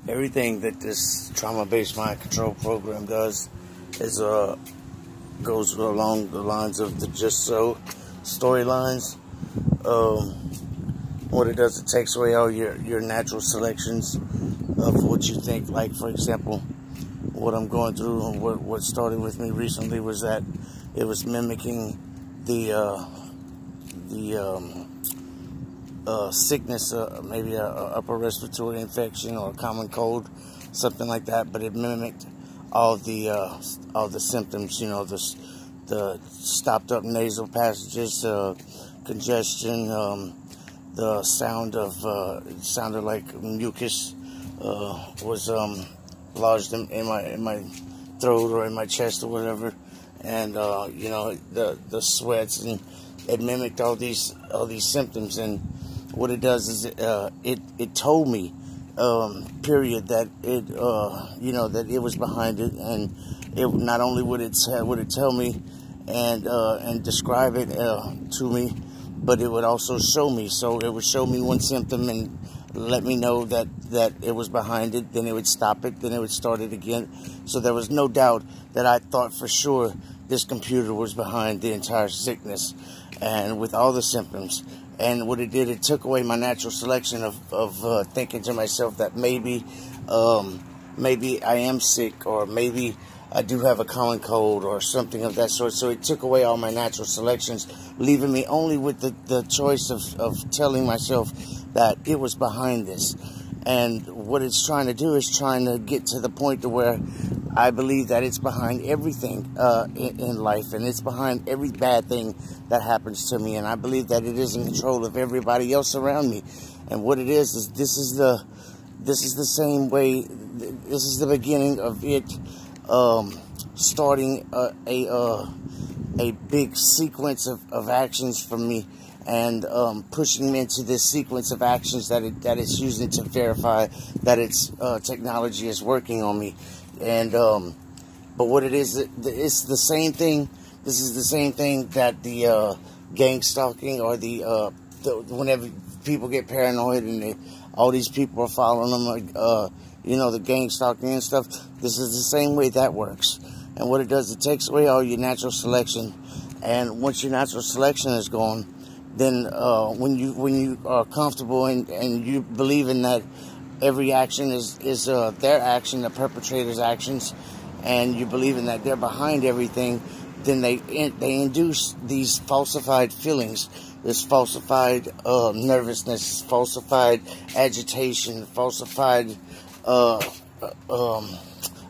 Everything that this trauma-based mind control program does is goes along the lines of the Just So storylines. What it does, it takes away all your natural selections of what you think. Like, for example, what I'm going through and what started with me recently was that it was mimicking the sickness, maybe a upper respiratory infection or a common cold, something like that. But it mimicked all the symptoms. You know, the stopped up nasal passages, congestion, the sound of it sounded like mucus was lodged in my throat or in my chest or whatever, and you know, the sweats, and it mimicked all these symptoms. And what it does is it told me, period, that it you know, that it was behind it. And it not only would it tell me and describe it to me, but it would also show me. So it would show me one symptom and let me know that it was behind it. Then it would stop it. Then it would start it again. So there was no doubt that I thought for sure this computer was behind the entire sickness and with all the symptoms. And what it did, it took away my natural selection of thinking to myself that maybe I am sick, or maybe I do have a common cold or something of that sort. So it took away all my natural selections, leaving me only with the choice of telling myself that it was behind this. And what it's trying to do is trying to get to the point to where I believe that it's behind everything in life, and it's behind every bad thing that happens to me. And I believe that it is in control of everybody else around me. And what it is this is the same way. This is the beginning of it starting a big sequence of actions for me, and pushing me into this sequence of actions that it's using to verify that its technology is working on me. And but what it is, it's the same thing. This is the same thing that the gang stalking, or the whenever people get paranoid and all these people are following them, like you know, the gang stalking and stuff. This is the same way that works. And what it does, it takes away all your natural selection. And once your natural selection is gone, then when you are comfortable and you believe in that every action is their action, the perpetrator's actions, and you believe in that they're behind everything, then they induce these falsified feelings, this falsified nervousness, falsified agitation, falsified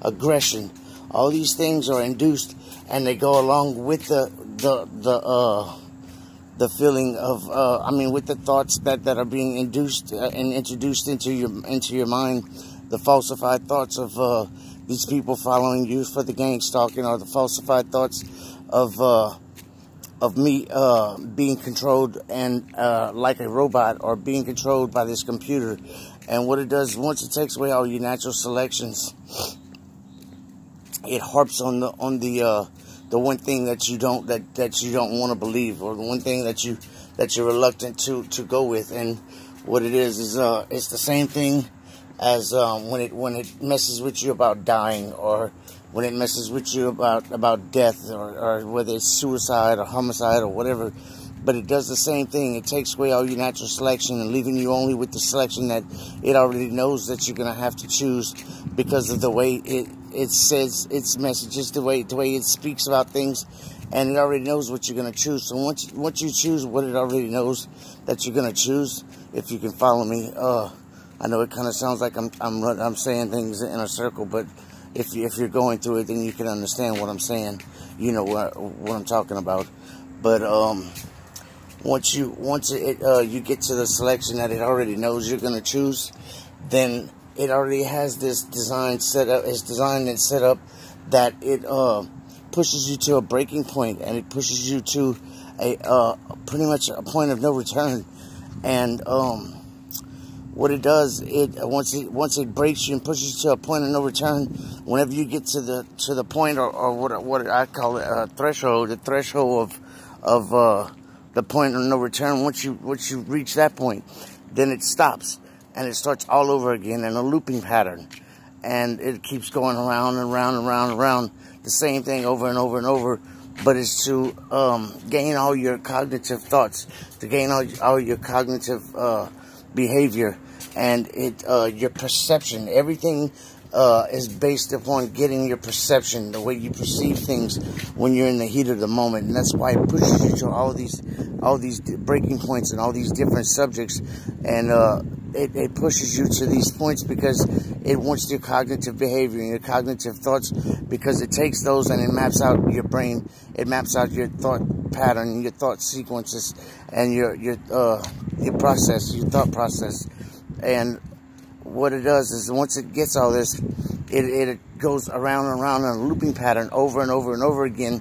aggression. All these things are induced, and they go along with the feeling of with the thoughts that are being induced and introduced into your mind, the falsified thoughts of these people following you for the gang stalking, or the falsified thoughts of me being controlled and like a robot, or being controlled by this computer. And what it does, once it takes away all your natural selections, it harps on the one thing that you don't want to believe, or the one thing that you're reluctant to go with. And what it is it's the same thing as when it messes with you about dying, or when it messes with you about death, or whether it's suicide or homicide or whatever. But it does the same thing. It takes away all your natural selection and leaving you only with the selection that it already knows that you're going to have to choose, because of the way it says its messages, the way it speaks about things, and it already knows what you're going to choose. So once you choose what it already knows that you're going to choose, if you can follow me, I know it kind of sounds like I'm saying things in a circle, but if you're going through it, then you can understand what I'm saying. You know what I'm talking about. But once you get to the selection that it already knows you're going to choose, then it already has this design set up. It's designed and set up that it pushes you to a breaking point, and it pushes you to a pretty much a point of no return. And what it does, once it breaks you and pushes you to a point of no return, whenever you get to the point, or what I call it, the threshold of the point of no return, once you reach that point, then it stops. and it starts all over again in a looping pattern, and it keeps going around and around and around and around, the same thing over and over and over. But it's to gain all your cognitive thoughts, to gain all your cognitive behavior, and your perception. Everything is based upon getting your perception, the way you perceive things when you're in the heat of the moment. And that's why it pushes you to all these breaking points and all these different subjects. And it pushes you to these points because it wants your cognitive behavior and your cognitive thoughts, because it takes those and it maps out your brain. It maps out your thought pattern, your thought sequences, and your thought process. And what it does is, once it gets all this, it goes around and around in a looping pattern over and over and over again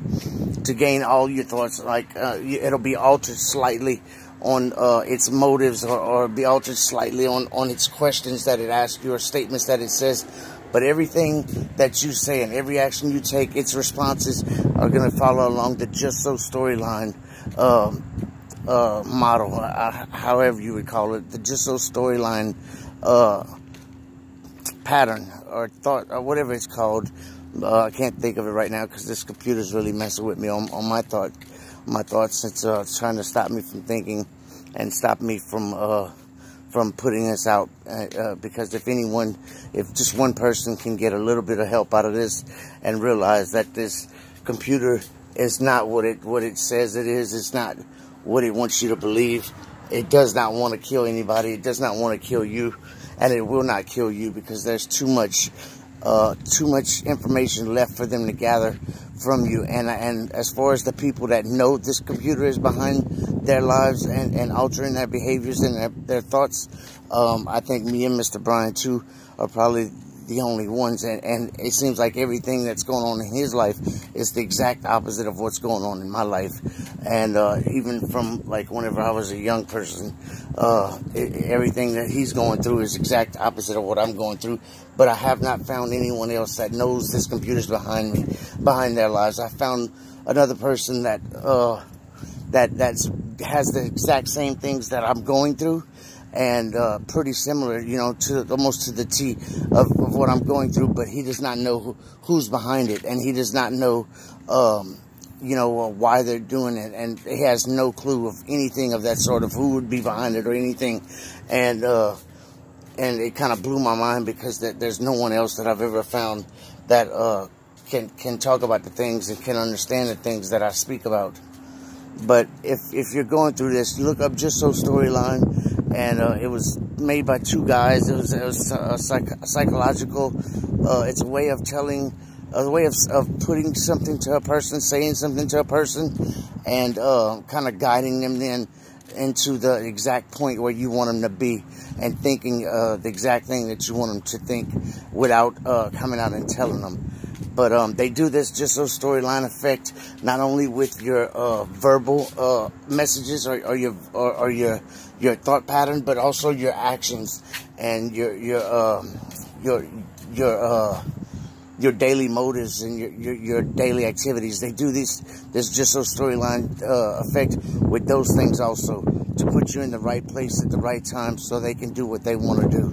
to gain all your thoughts. Like it'll be altered slightly on its motives, or be altered slightly on its questions that it asks you, or statements that it says. But everything that you say and every action you take, its responses are going to follow along the Just So storyline model, however you would call it, the Just So storyline pattern or thought, or whatever it's called. I can't think of it right now because this computer's really messing with me on my thoughts. It's trying to stop me from thinking and stop me from putting this out, because if just one person can get a little bit of help out of this and realize that this computer is not what it says it is, it's not what it wants you to believe. It does not want to kill anybody. It does not want to kill you, and it will not kill you, because there's too much information left for them to gather from you. And as far as the people that know this computer is behind their lives and altering their behaviors and their thoughts, I think me and Mr. Brian too are probably the only ones. And it seems like everything that's going on in his life is the exact opposite of what's going on in my life. And even from like whenever I was a young person, everything that he's going through is exact opposite of what I'm going through. But I have not found anyone else that knows this computer's behind me, behind their lives. I found another person that has the exact same things that I'm going through, and pretty similar, to almost to the T of what I'm going through. But he does not know who's behind it, and he does not know, why they're doing it, and he has no clue of anything of that sort, of who would be behind it or anything. And it kind of blew my mind, because there's no one else that I've ever found that can talk about the things and can understand the things that I speak about. But if you're going through this, you look up Just So storyline, and it was made by two guys. It was a psychological. It's a way of telling, a way of putting something to a person, saying something to a person, and kind of guiding them then into the exact point where you want them to be, and thinking the exact thing that you want them to think without coming out and telling them. But they do this Just So storyline effect not only with your verbal messages or your thought pattern, but also your actions and your daily motives and your daily activities. They do this Just So storyline effect with those things also, to put you in the right place at the right time so they can do what they want to do.